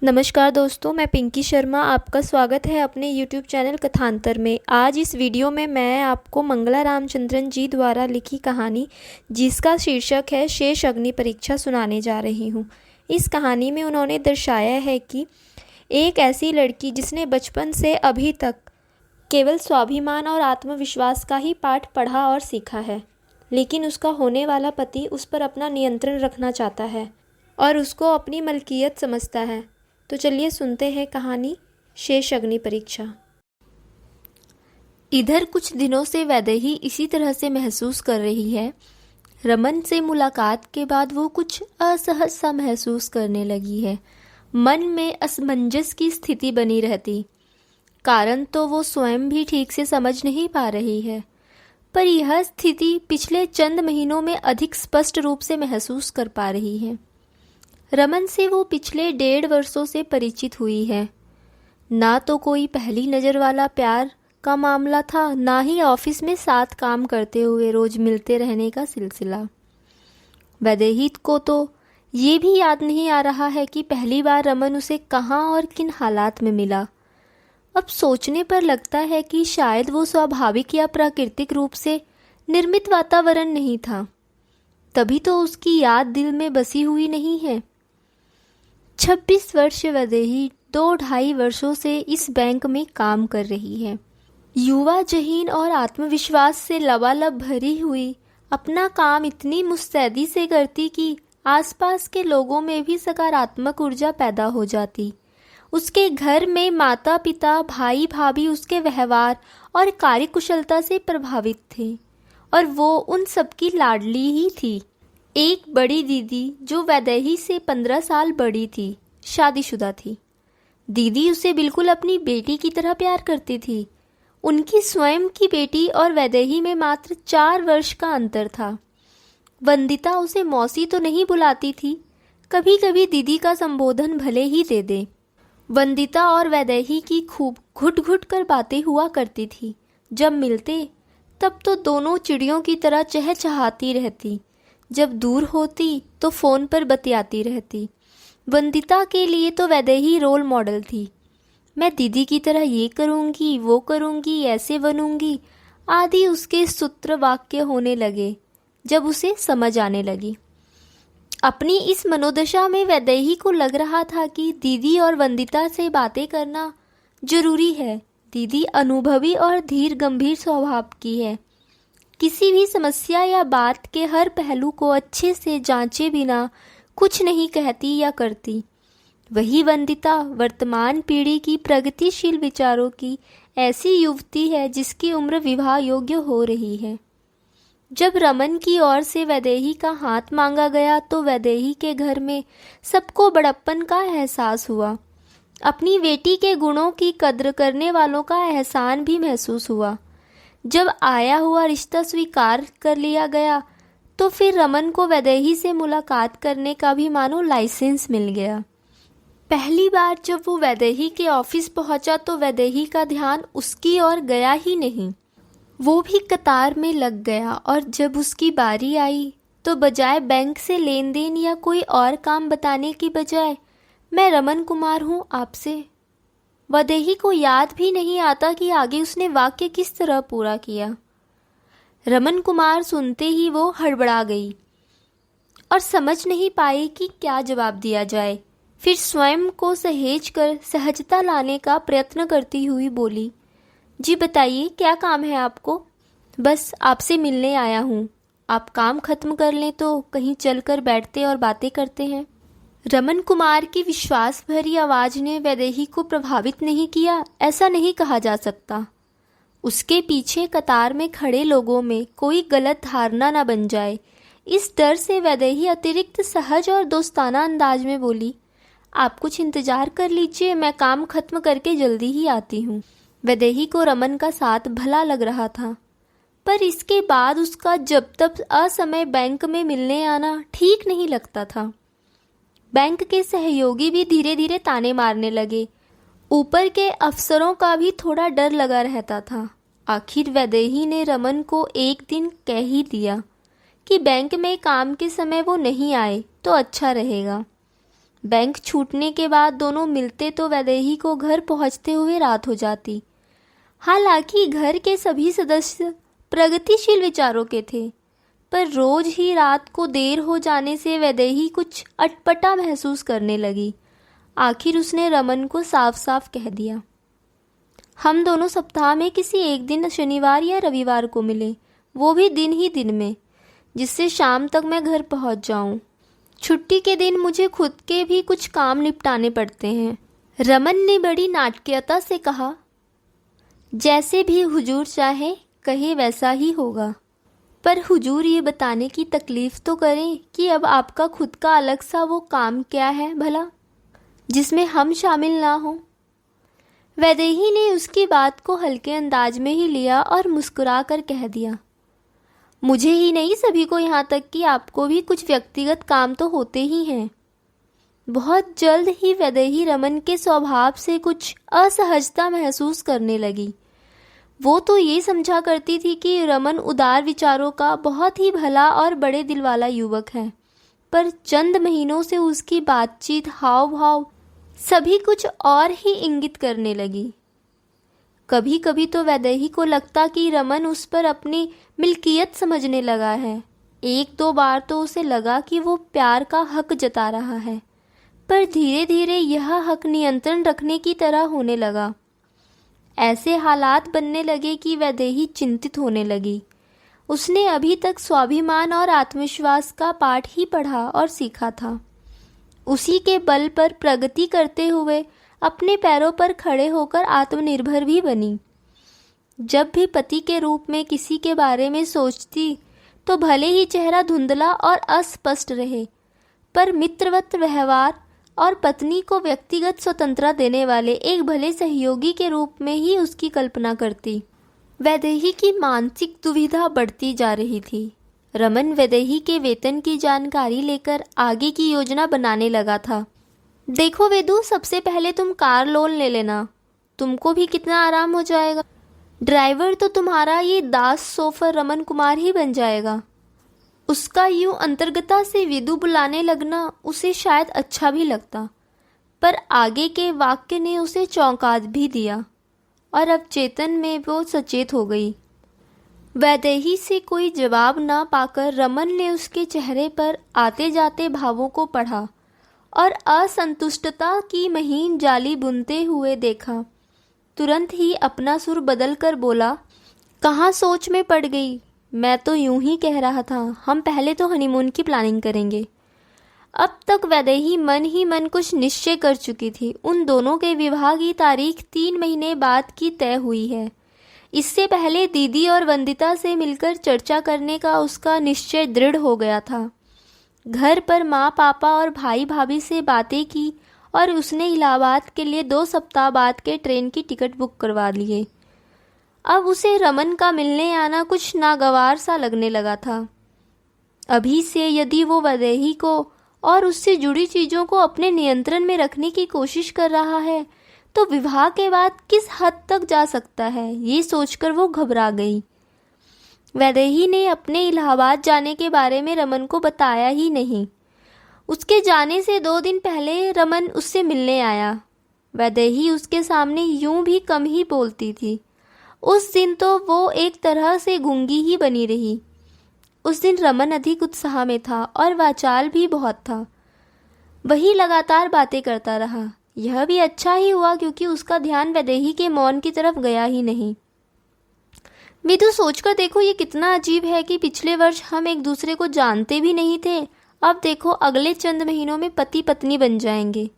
नमस्कार दोस्तों, मैं पिंकी शर्मा। आपका स्वागत है अपने YouTube चैनल कथांतर में। आज इस वीडियो में मैं आपको मंगला रामचंद्रन जी द्वारा लिखी कहानी जिसका शीर्षक है शेष अग्नि परीक्षा सुनाने जा रही हूँ। इस कहानी में उन्होंने दर्शाया है कि एक ऐसी लड़की जिसने बचपन से अभी तक केवल स्वाभिमान और आत्मविश्वास का ही पाठ पढ़ा और सीखा है, लेकिन उसका होने वाला पति उस पर अपना नियंत्रण रखना चाहता है और उसको अपनी मलकियत समझता है। तो चलिए सुनते हैं कहानी शेष अग्नि परीक्षा। इधर कुछ दिनों से वैदेही इसी तरह से महसूस कर रही है। रमन से मुलाकात के बाद वो कुछ असहज सा महसूस करने लगी है। मन में असमंजस की स्थिति बनी रहती। कारण तो वो स्वयं भी ठीक से समझ नहीं पा रही है, पर यह स्थिति पिछले चंद महीनों में अधिक स्पष्ट रूप से महसूस कर पा रही है। रमन से वो पिछले 1.5 वर्षों से परिचित हुई है। ना तो कोई पहली नज़र वाला प्यार का मामला था, ना ही ऑफिस में साथ काम करते हुए रोज मिलते रहने का सिलसिला। वैदेही को तो ये भी याद नहीं आ रहा है कि पहली बार रमन उसे कहाँ और किन हालात में मिला। अब सोचने पर लगता है कि शायद वो स्वाभाविक या प्राकृतिक रूप से निर्मित वातावरण नहीं था, तभी तो उसकी याद दिल में बसी हुई नहीं है। 26 वर्ष वैदेही 2-2.5 वर्षों से इस बैंक में काम कर रही है। युवा जहीन और आत्मविश्वास से लबालब भरी हुई अपना काम इतनी मुस्तैदी से करती कि आसपास के लोगों में भी सकारात्मक ऊर्जा पैदा हो जाती। उसके घर में माता पिता भाई भाभी उसके व्यवहार और कार्यकुशलता से प्रभावित थे और वो उन सबकी लाडली ही थी। एक बड़ी दीदी जो वैदेही से 15 साल बड़ी थी, शादीशुदा थी। दीदी उसे बिल्कुल अपनी बेटी की तरह प्यार करती थी। उनकी स्वयं की बेटी और वैदेही में मात्र 4 वर्ष का अंतर था। वंदिता उसे मौसी तो नहीं बुलाती थी, कभी कभी दीदी का संबोधन भले ही दे दे। वंदिता और वैदेही की खूब घुट घुट कर बातें हुआ करती थी। जब मिलते तब तो दोनों चिड़ियों की तरह चहचहाती रहती, जब दूर होती तो फ़ोन पर बतियाती रहती। वंदिता के लिए तो वैदेही रोल मॉडल थी। मैं दीदी की तरह ये करूँगी, वो करूँगी, ऐसे बनूँगी आदि उसके सूत्र वाक्य होने लगे जब उसे समझ आने लगी। अपनी इस मनोदशा में वैदेही को लग रहा था कि दीदी और वंदिता से बातें करना जरूरी है। दीदी अनुभवी और धीर गंभीर स्वभाव की है। किसी भी समस्या या बात के हर पहलू को अच्छे से जांचे बिना कुछ नहीं कहती या करती। वही वंदिता वर्तमान पीढ़ी की प्रगतिशील विचारों की ऐसी युवती है जिसकी उम्र विवाह योग्य हो रही है। जब रमन की ओर से वैदेही का हाथ मांगा गया तो वैदेही के घर में सबको बड़प्पन का एहसास हुआ। अपनी बेटी के गुणों की कद्र करने वालों का एहसान भी महसूस हुआ। जब आया हुआ रिश्ता स्वीकार कर लिया गया तो फिर रमन को वैदेही से मुलाकात करने का भी मानो लाइसेंस मिल गया। पहली बार जब वो वैदेही के ऑफिस पहुंचा तो वैदेही का ध्यान उसकी ओर गया ही नहीं। वो भी कतार में लग गया और जब उसकी बारी आई तो बजाय बैंक से लेन देन या कोई और काम बताने की बजाय मैं रमन कुमार हूँ आपसे। वैदेही को याद भी नहीं आता कि आगे उसने वाक्य किस तरह पूरा किया। रमन कुमार सुनते ही वो हड़बड़ा गई और समझ नहीं पाई कि क्या जवाब दिया जाए। फिर स्वयं को सहेज कर सहजता लाने का प्रयत्न करती हुई बोली, जी बताइए क्या काम है आपको? बस आपसे मिलने आया हूँ। आप काम खत्म कर लें तो कहीं चलकर बैठते और बातें करते हैं। रमन कुमार की विश्वास भरी आवाज ने वैदेही को प्रभावित नहीं किया, ऐसा नहीं कहा जा सकता। उसके पीछे कतार में खड़े लोगों में कोई गलत धारणा न बन जाए, इस डर से वैदेही अतिरिक्त सहज और दोस्ताना अंदाज में बोली, आप कुछ इंतजार कर लीजिए, मैं काम खत्म करके जल्दी ही आती हूँ। वैदेही को रमन का साथ भला लग रहा था, पर इसके बाद उसका जब तब असमय बैंक में मिलने आना ठीक नहीं लगता था। बैंक के सहयोगी भी धीरे धीरे ताने मारने लगे। ऊपर के अफसरों का भी थोड़ा डर लगा रहता था। आखिर वैदेही ने रमन को एक दिन कह ही दिया कि बैंक में काम के समय वो नहीं आए तो अच्छा रहेगा। बैंक छूटने के बाद दोनों मिलते तो वैदेही को घर पहुंचते हुए रात हो जाती। हालांकि घर के सभी सदस्य प्रगतिशील विचारों के थे, पर रोज ही रात को देर हो जाने से वैदेही कुछ अटपटा महसूस करने लगी। आखिर उसने रमन को साफ साफ कह दिया, हम दोनों सप्ताह में किसी एक दिन शनिवार या रविवार को मिले, वो भी दिन ही दिन में, जिससे शाम तक मैं घर पहुंच जाऊं। छुट्टी के दिन मुझे खुद के भी कुछ काम निपटाने पड़ते हैं। रमन ने बड़ी नाटकीयता से कहा, जैसे भी हुजूर चाहे कहे वैसा ही होगा, पर हुजूर ये बताने की तकलीफ तो करें कि अब आपका खुद का अलग सा वो काम क्या है भला, जिसमें हम शामिल ना हों। वैदेही ने उसकी बात को हल्के अंदाज में ही लिया और मुस्कुरा कर कह दिया, मुझे ही नहीं सभी को, यहाँ तक कि आपको भी कुछ व्यक्तिगत काम तो होते ही हैं। बहुत जल्द ही वैदेही रमन के स्वभाव से कुछ असहजता महसूस करने लगी। वो तो ये समझा करती थी कि रमन उदार विचारों का बहुत ही भला और बड़े दिल वाला युवक है, पर चंद महीनों से उसकी बातचीत, हाव भाव सभी कुछ और ही इंगित करने लगी। कभी कभी तो वैदेही को लगता कि रमन उस पर अपनी मिल्कियत समझने लगा है। एक दो बार तो उसे लगा कि वो प्यार का हक जता रहा है, पर धीरे धीरे यह हक नियंत्रण रखने की तरह होने लगा। ऐसे हालात बनने लगे कि वैदेही चिंतित होने लगी। उसने अभी तक स्वाभिमान और आत्मविश्वास का पाठ ही पढ़ा और सीखा था। उसी के बल पर प्रगति करते हुए अपने पैरों पर खड़े होकर आत्मनिर्भर भी बनी। जब भी पति के रूप में किसी के बारे में सोचती तो भले ही चेहरा धुंधला और अस्पष्ट रहे, पर मित्रवत व्यवहार और पत्नी को व्यक्तिगत स्वतंत्रता देने वाले एक भले सहयोगी के रूप में ही उसकी कल्पना करती। वैदेही की मानसिक दुविधा बढ़ती जा रही थी। रमन वैदेही के वेतन की जानकारी लेकर आगे की योजना बनाने लगा था। देखो वेदु, सबसे पहले तुम कार लोन ले लेना, तुमको भी कितना आराम हो जाएगा। ड्राइवर तो तुम्हारा ये दास सोफर रमन कुमार ही बन जाएगा। उसका यूं अंतर्गता से विदु बुलाने लगना उसे शायद अच्छा भी लगता, पर आगे के वाक्य ने उसे चौंका भी दिया और अब चेतन में वो सचेत हो गई। वैदेही से कोई जवाब ना पाकर रमन ने उसके चेहरे पर आते जाते भावों को पढ़ा और असंतुष्टता की महीन जाली बुनते हुए देखा। तुरंत ही अपना सुर बदल कर बोला, कहाँ सोच में पड़ गई, मैं तो यूं ही कह रहा था हम पहले तो हनीमून की प्लानिंग करेंगे। अब तक वैदेही मन ही मन कुछ निश्चय कर चुकी थी। उन दोनों के विवाह की तारीख 3 महीने बाद की तय हुई है। इससे पहले दीदी और वंदिता से मिलकर चर्चा करने का उसका निश्चय दृढ़ हो गया था। घर पर माँ, पापा और भाई भाभी से बातें की और उसने इलाहाबाद के लिए 2 सप्ताह बाद के ट्रेन की टिकट बुक करवा लिए। अब उसे रमन का मिलने आना कुछ नागवार सा लगने लगा था। अभी से यदि वो वैदेही को और उससे जुड़ी चीज़ों को अपने नियंत्रण में रखने की कोशिश कर रहा है तो विवाह के बाद किस हद तक जा सकता है, ये सोचकर वो घबरा गई। वैदेही ने अपने इलाहाबाद जाने के बारे में रमन को बताया ही नहीं। उसके जाने से 2 दिन पहले रमन उससे मिलने आया। वैदेही उसके सामने यूं भी कम ही बोलती थी। उस दिन तो वो एक तरह से गूंगी ही बनी रही। उस दिन रमन अधिक उत्साह में था और वाचाल भी बहुत था। वही लगातार बातें करता रहा। यह भी अच्छा ही हुआ क्योंकि उसका ध्यान वैदेही के मौन की तरफ गया ही नहीं। विदु, सोचकर देखो ये कितना अजीब है कि पिछले वर्ष हम एक दूसरे को जानते भी नहीं थे, अब देखो अगले चंद महीनों में पति पत्नी बन जाएंगे।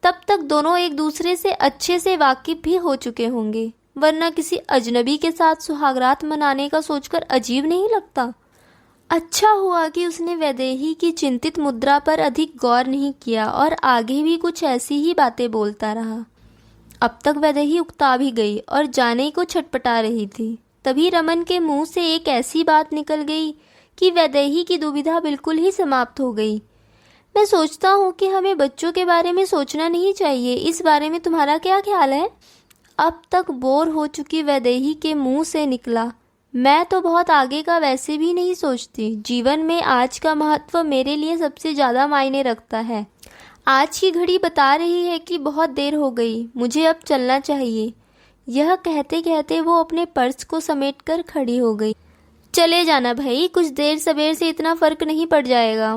तब तक दोनों एक दूसरे से अच्छे से वाकिफ भी हो चुके होंगे, वरना किसी अजनबी के साथ सुहागरात मनाने का सोचकर अजीब नहीं लगता। अच्छा हुआ कि उसने वैदेही की चिंतित मुद्रा पर अधिक गौर नहीं किया और आगे भी कुछ ऐसी ही बातें बोलता रहा। अब तक वैदेही उकता भी गई और जाने को छटपटा रही थी। तभी रमन के मुंह से एक ऐसी बात निकल गई कि वैदेही की दुविधा बिल्कुल ही समाप्त हो गई। मैं सोचता हूँ कि हमें बच्चों के बारे में सोचना नहीं चाहिए, इस बारे में तुम्हारा क्या ख्याल है? अब तक बोर हो चुकी वैदेही के मुंह से निकला, मैं तो बहुत आगे का वैसे भी नहीं सोचती। जीवन में आज का महत्व मेरे लिए सबसे ज़्यादा मायने रखता है। आज की घड़ी बता रही है कि बहुत देर हो गई, मुझे अब चलना चाहिए। यह कहते कहते वो अपने पर्स को समेटकर खड़ी हो गई। चले जाना भाई, कुछ देर सवेर से इतना फर्क नहीं पड़ जाएगा,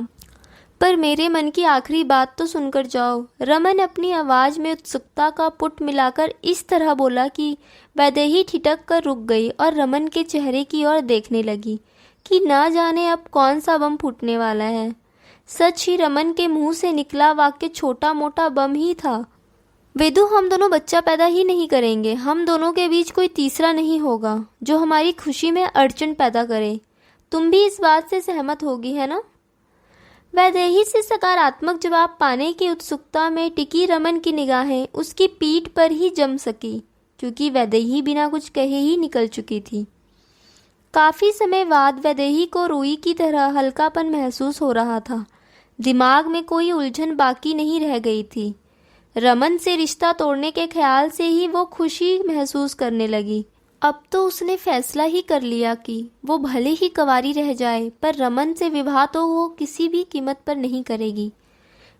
पर मेरे मन की आखिरी बात तो सुनकर जाओ। रमन अपनी आवाज़ में उत्सुकता का पुट मिलाकर इस तरह बोला कि वैदेही ठिठक कर रुक गई और रमन के चेहरे की ओर देखने लगी कि ना जाने अब कौन सा बम फूटने वाला है। सच ही रमन के मुंह से निकला वाक्य छोटा मोटा बम ही था। वेदु, हम दोनों बच्चा पैदा ही नहीं करेंगे, हम दोनों के बीच कोई तीसरा नहीं होगा जो हमारी खुशी में अड़चन पैदा करे। तुम भी इस बात से सहमत होगी, है ना? वैदेही से सकारात्मक जवाब पाने की उत्सुकता में टिकी रमन की निगाहें उसकी पीठ पर ही जम सकी, क्योंकि वैदेही बिना कुछ कहे ही निकल चुकी थी। काफी समय बाद वैदेही को रुई की तरह हल्कापन महसूस हो रहा था। दिमाग में कोई उलझन बाकी नहीं रह गई थी। रमन से रिश्ता तोड़ने के ख्याल से ही वो खुशी महसूस करने लगी। अब तो उसने फैसला ही कर लिया कि वो भले ही कंवारी रह जाए, पर रमन से विवाह तो वो किसी भी कीमत पर नहीं करेगी।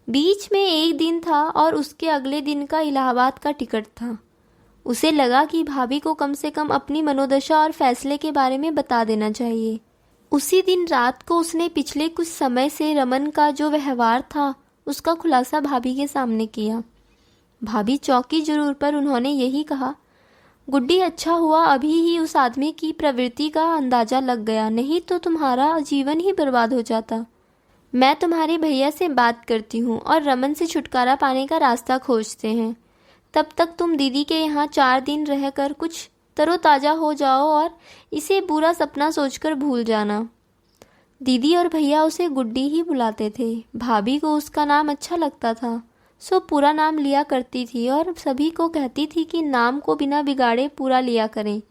बीच में एक दिन था और उसके अगले दिन का इलाहाबाद का टिकट था। उसे लगा कि भाभी को कम से कम अपनी मनोदशा और फैसले के बारे में बता देना चाहिए। उसी दिन रात को उसने पिछले कुछ समय से रमन का जो व्यवहार था उसका खुलासा भाभी के सामने किया। भाभी चौंकी जरूर, पर उन्होंने यही कहा, गुड्डी, अच्छा हुआ अभी ही उस आदमी की प्रवृत्ति का अंदाजा लग गया, नहीं तो तुम्हारा जीवन ही बर्बाद हो जाता। मैं तुम्हारे भैया से बात करती हूँ और रमन से छुटकारा पाने का रास्ता खोजते हैं। तब तक तुम दीदी के यहाँ 4 दिन रहकर कुछ तरोताज़ा हो जाओ और इसे बुरा सपना सोचकर भूल जाना। दीदी और भैया उसे गुड्डी ही बुलाते थे। भाभी को उसका नाम अच्छा लगता था, सो पूरा नाम लिया करती थी और सभी को कहती थी कि नाम को बिना बिगाड़े पूरा लिया करें।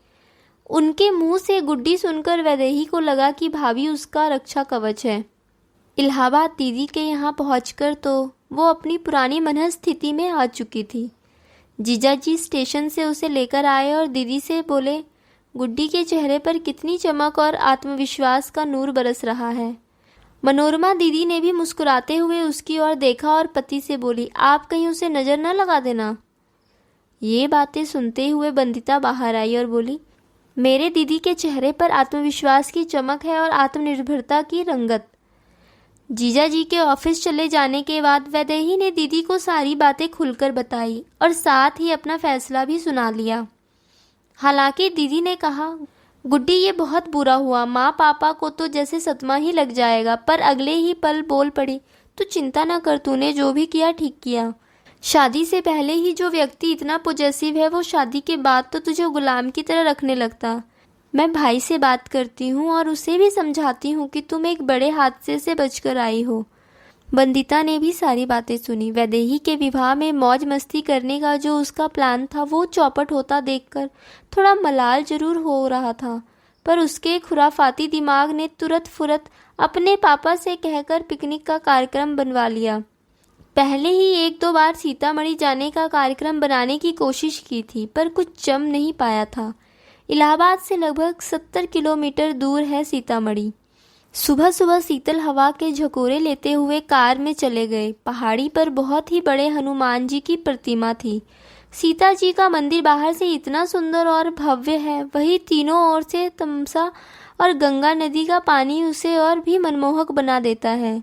उनके मुंह से गुड्डी सुनकर वैदेही को लगा कि भाभी उसका रक्षा कवच है। इलाहाबाद दीदी के यहाँ पहुंचकर तो वो अपनी पुरानी मनहस स्थिति में आ चुकी थी। जीजाजी स्टेशन से उसे लेकर आए और दीदी से बोले, गुड्डी के चेहरे पर कितनी चमक और आत्मविश्वास का नूर बरस रहा है। मनोरमा दीदी ने भी मुस्कुराते हुए उसकी ओर देखा और पति से बोली, आप कहीं उसे नज़र न लगा देना। ये बातें सुनते हुए बंदिता बाहर आई और बोली, मेरे दीदी के चेहरे पर आत्मविश्वास की चमक है और आत्मनिर्भरता की रंगत। जीजा जी के ऑफिस चले जाने के बाद वैदेही ने दीदी को सारी बातें खुलकर बताई और साथ ही अपना फैसला भी सुना लिया। हालांकि दीदी ने कहा, गुड्डी, ये बहुत बुरा हुआ, माँ पापा को तो जैसे सदमा ही लग जाएगा, पर अगले ही पल बोल पड़ी, तू चिंता न कर, तूने जो भी किया ठीक किया। शादी से पहले ही जो व्यक्ति इतना पॉजेसिव है वो शादी के बाद तो तुझे गुलाम की तरह रखने लगता। मैं भाई से बात करती हूँ और उसे भी समझाती हूँ कि तुम एक बड़े हादसे से बचकर आई हो। बंदिता ने भी सारी बातें सुनी। वैदेही के विवाह में मौज मस्ती करने का जो उसका प्लान था वो चौपट होता देखकर थोड़ा मलाल जरूर हो रहा था, पर उसके खुराफाती दिमाग ने तुरंत फुरत अपने पापा से कहकर पिकनिक का कार्यक्रम बनवा लिया। पहले ही 1-2 बार सीतामढ़ी जाने का कार्यक्रम बनाने की कोशिश की थी, पर कुछ जम नहीं पाया था। इलाहाबाद से लगभग 70 किलोमीटर दूर है सीतामढ़ी। सुबह सुबह शीतल हवा के झकोरे लेते हुए कार में चले गए। पहाड़ी पर बहुत ही बड़े हनुमान जी की प्रतिमा थी। सीता जी का मंदिर बाहर से इतना सुंदर और भव्य है, वही तीनों ओर से तमसा और गंगा नदी का पानी उसे और भी मनमोहक बना देता है।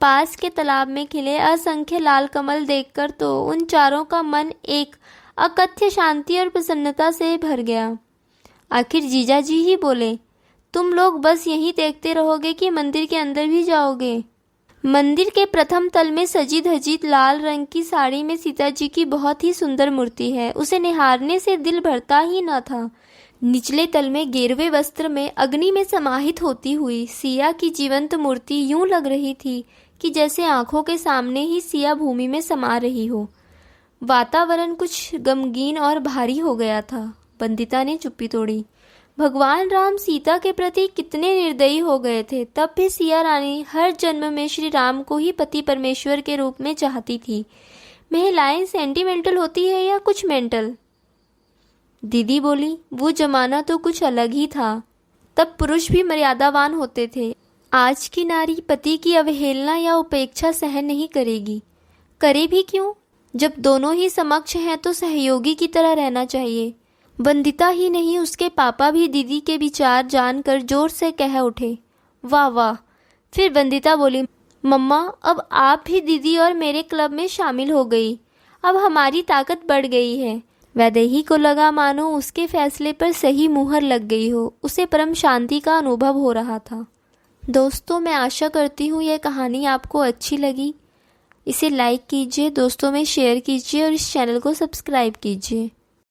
पास के तालाब में खिले असंख्य लाल कमल देखकर तो उन चारों का मन एक अकथ्य शांति और प्रसन्नता से भर गया। आखिर जीजा जी ही बोले, तुम लोग बस यही देखते रहोगे कि मंदिर के अंदर भी जाओगे? मंदिर के प्रथम तल में सजी धजी लाल रंग की साड़ी में सीता जी की बहुत ही सुंदर मूर्ति है। उसे निहारने से दिल भरता ही न था। निचले तल में गेरुए वस्त्र में अग्नि में समाहित होती हुई सिया की जीवंत मूर्ति यूं लग रही थी कि जैसे आंखों के सामने ही सिया भूमि में समा रही हो। वातावरण कुछ गमगीन और भारी हो गया था। बंदिता ने चुप्पी तोड़ी। भगवान राम सीता के प्रति कितने निर्दयी हो गए थे, तब भी सिया रानी हर जन्म में श्री राम को ही पति परमेश्वर के रूप में चाहती थी। महिलाएं सेंटिमेंटल होती है या कुछ मेंटल? दीदी बोली, वो जमाना तो कुछ अलग ही था। तब पुरुष भी मर्यादावान होते थे। आज की नारी पति की अवहेलना या उपेक्षा सहन नहीं करेगी। करे भी क्यों? जब दोनों ही समक्ष हैं तो सहयोगी की तरह रहना चाहिए। वंदिता ही नहीं, उसके पापा भी दीदी के विचार जानकर जोर से कह उठे, वाह वाह। फिर वंदिता बोली, मम्मा अब आप भी दीदी और मेरे क्लब में शामिल हो गई। अब हमारी ताकत बढ़ गई है। वैदेही को लगा मानो उसके फैसले पर सही मुहर लग गई हो। उसे परम शांति का अनुभव हो रहा था। दोस्तों, मैं आशा करती हूँ यह कहानी आपको अच्छी लगी। इसे लाइक कीजिए, दोस्तों में शेयर कीजिए और इस चैनल को सब्सक्राइब कीजिए।